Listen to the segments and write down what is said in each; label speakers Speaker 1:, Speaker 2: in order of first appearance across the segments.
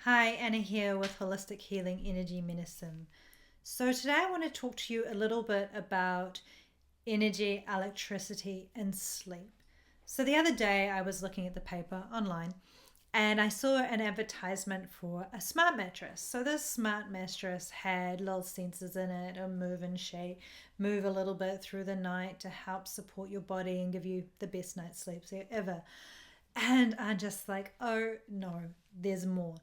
Speaker 1: Hi, Anna here with Holistic Healing Energy Medicine. So, today I want to talk to you a little bit about energy, electricity, and sleep. So, the other day I was looking at the paper online and I saw an advertisement for a smart mattress. So, this smart mattress had little sensors in it, a move and shake, move a little bit through the night to help support your body and give you the best night's sleep ever. And I'm just like, oh no, there's more.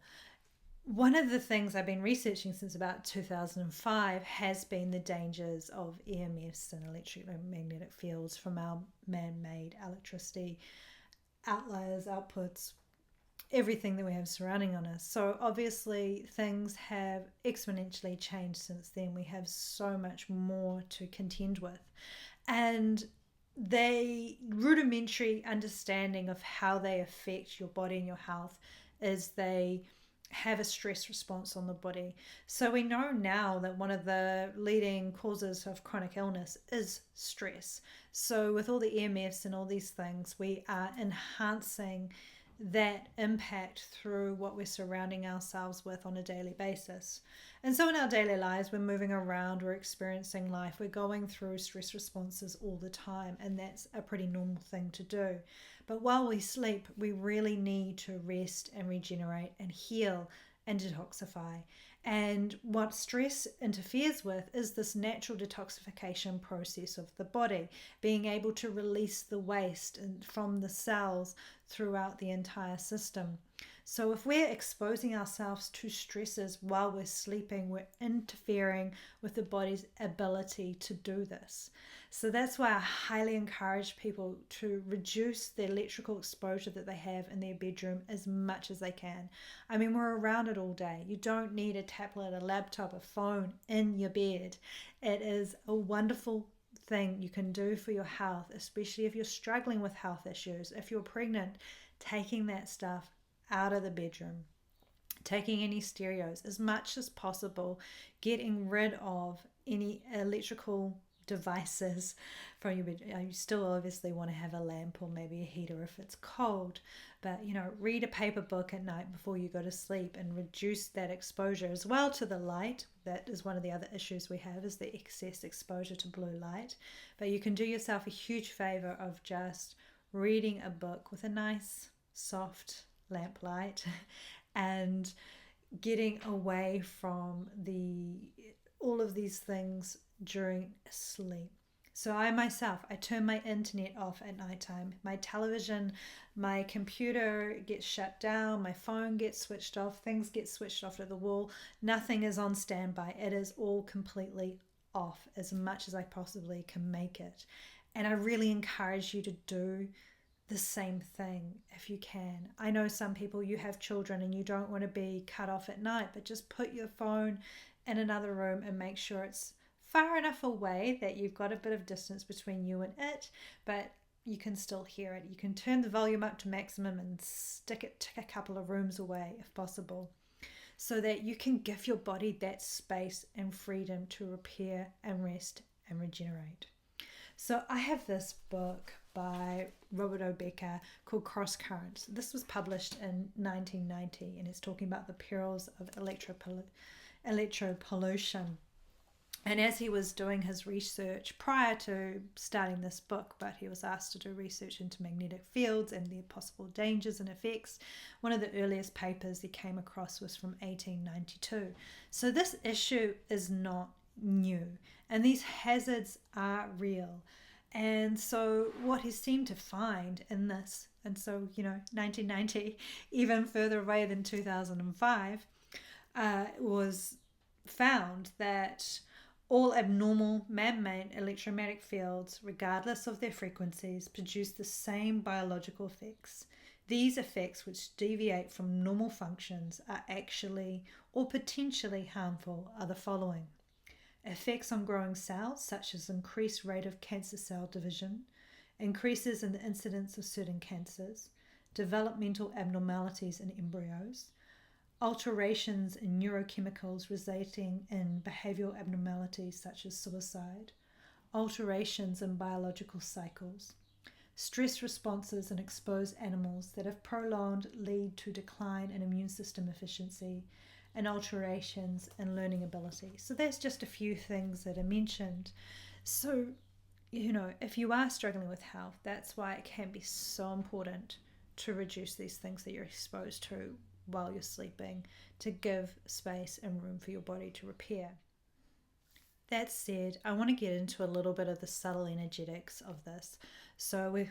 Speaker 1: One of the things I've been researching since about 2005 has been the dangers of EMFs and electromagnetic fields from our man made electricity outliers, outputs, everything that we have surrounding on us. So, obviously, things have exponentially changed since then. We have so much more to contend with. And the rudimentary understanding of how they affect your body and your health is they have a stress response on the body. So we know now that one of the leading causes of chronic illness is stress. So with all the EMFs and all these things, we are enhancing that impact through what we're surrounding ourselves with on a daily basis. And so in our daily lives, we're moving around, we're experiencing life, we're going through stress responses all the time, and that's a pretty normal thing to do. But while we sleep, we really need to rest and regenerate and heal and detoxify. And what stress interferes with is this natural detoxification process of the body, being able to release the waste from the cells throughout the entire system. So if we're exposing ourselves to stresses while we're sleeping, we're interfering with the body's ability to do this. So that's why I highly encourage people to reduce the electrical exposure that they have in their bedroom as much as they can. I mean, we're around it all day. You don't need a tablet, a laptop, a phone in your bed. It is a wonderful thing you can do for your health, especially if you're struggling with health issues. If you're pregnant, taking that stuff out of the bedroom, taking any stereos as much as possible, getting rid of any electrical devices from your bed. You still obviously want to have a lamp or maybe a heater if it's cold, but read a paper book at night before you go to sleep and reduce that exposure as well to the light. That is one of the other issues we have, is the excess exposure to blue light. But you can do yourself a huge favor of just reading a book with a nice soft lamp light and getting away from all of these things during sleep. So I turn my internet off at nighttime. My television, my computer gets shut down, my phone gets switched off, things get switched off to the wall. Nothing is on standby. It is all completely off as much as I possibly can make it. And I really encourage you to do the same thing if you can. I know some people, you have children and you don't want to be cut off at night, but just put your phone in another room and make sure it's far enough away that you've got a bit of distance between you and it, but you can still hear it. You can turn the volume up to maximum and stick it a couple of rooms away if possible, so that you can give your body that space and freedom to repair and rest and regenerate. So I have this book by Robert O. Becker called Cross Currents. This was published in 1990 and it's talking about the perils of electropollution. And as he was doing his research prior to starting this book, but he was asked to do research into magnetic fields and their possible dangers and effects, one of the earliest papers he came across was from 1892. So this issue is not new and these hazards are real. And so what he seemed to find in this, and so 1990, even further away than 2005, was found that all abnormal man-made electromagnetic fields, regardless of their frequencies, produce the same biological effects. These effects, which deviate from normal functions, are actually or potentially harmful, are the following: effects on growing cells, such as increased rate of cancer cell division, increases in the incidence of certain cancers, developmental abnormalities in embryos, alterations in neurochemicals resulting in behavioral abnormalities such as suicide, alterations in biological cycles, stress responses in exposed animals that, if prolonged, lead to decline in immune system efficiency and alterations in learning ability. So that's just a few things that are mentioned. So, if you are struggling with health, that's why it can be so important to reduce these things that you're exposed to while you're sleeping, to give space and room for your body to repair. That said, I want to get into a little bit of the subtle energetics of this. So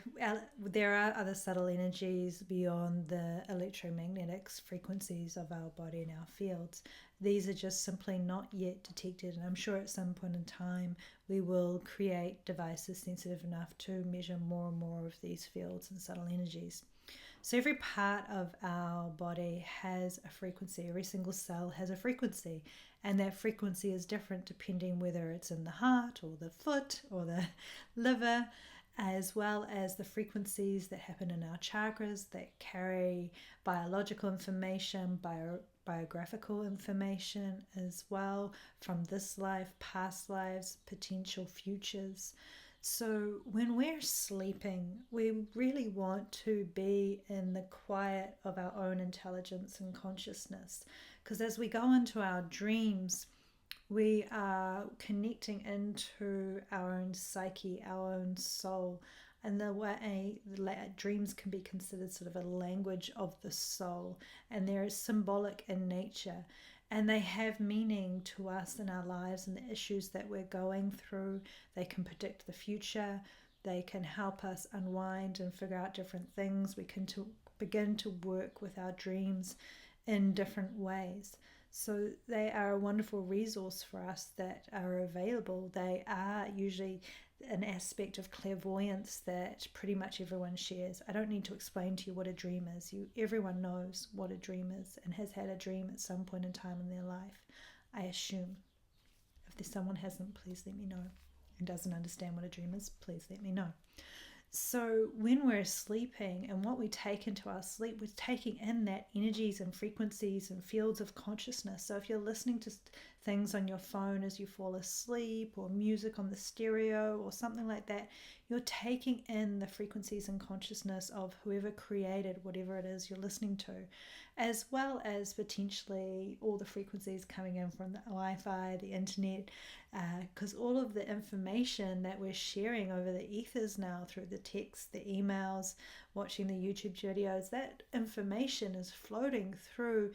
Speaker 1: there are other subtle energies beyond the electromagnetic frequencies of our body and our fields. These are just simply not yet detected, and I'm sure at some point in time we will create devices sensitive enough to measure more and more of these fields and subtle energies. So every part of our body has a frequency. Every single cell has a frequency, and that frequency is different depending whether it's in the heart or the foot or the liver, as well as the frequencies that happen in our chakras that carry biological information, biographical information as well from this life, past lives, potential futures. So when we're sleeping, we really want to be in the quiet of our own intelligence and consciousness, because as we go into our dreams, we are connecting into our own psyche, our own soul, and the way dreams can be considered sort of a language of the soul, and they're symbolic in nature, and they have meaning to us in our lives and the issues that we're going through. They can predict the future. They can help us unwind and figure out different things. We can begin to work with our dreams in different ways. So they are a wonderful resource for us that are available. They are usually an aspect of clairvoyance that pretty much everyone shares. I don't need to explain to you what a dream is. Everyone knows what a dream is and has had a dream at some point in time in their life, I assume. If there's someone hasn't, please let me know. And doesn't understand what a dream is, please let me know. So when we're sleeping and what we take into our sleep, we're taking in that energies and frequencies and fields of consciousness. So if you're listening to things on your phone as you fall asleep, or music on the stereo or something like that, you're taking in the frequencies and consciousness of whoever created whatever it is you're listening to, as well as potentially all the frequencies coming in from the Wi-Fi, the internet, because all of the information that we're sharing over the ethers now through the text, the emails, watching the YouTube videos, that information is floating through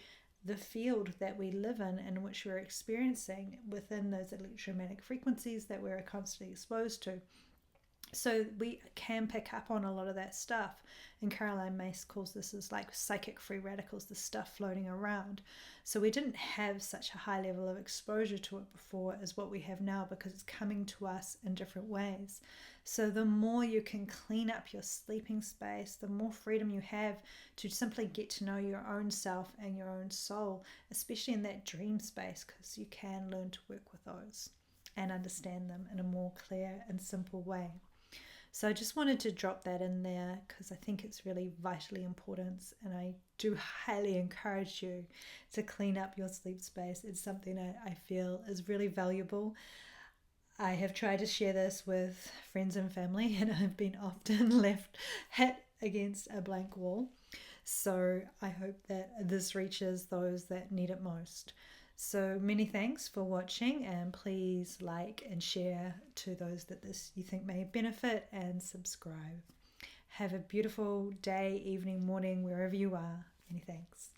Speaker 1: the field that we live in which we're experiencing within those electromagnetic frequencies that we're constantly exposed to. So we can pick up on a lot of that stuff. And Caroline Myss calls this as like psychic free radicals, the stuff floating around. So we didn't have such a high level of exposure to it before as what we have now, because it's coming to us in different ways. So the more you can clean up your sleeping space, the more freedom you have to simply get to know your own self and your own soul, especially in that dream space, because you can learn to work with those and understand them in a more clear and simple way. So I just wanted to drop that in there because I think it's really vitally important, and I do highly encourage you to clean up your sleep space. It's something I feel is really valuable. I have tried to share this with friends and family, and I've been often left hit against a blank wall. So I hope that this reaches those that need it most. So many thanks for watching, and please like and share to those that this you think may benefit, and subscribe. Have a beautiful day, evening, morning, wherever you are. Many thanks.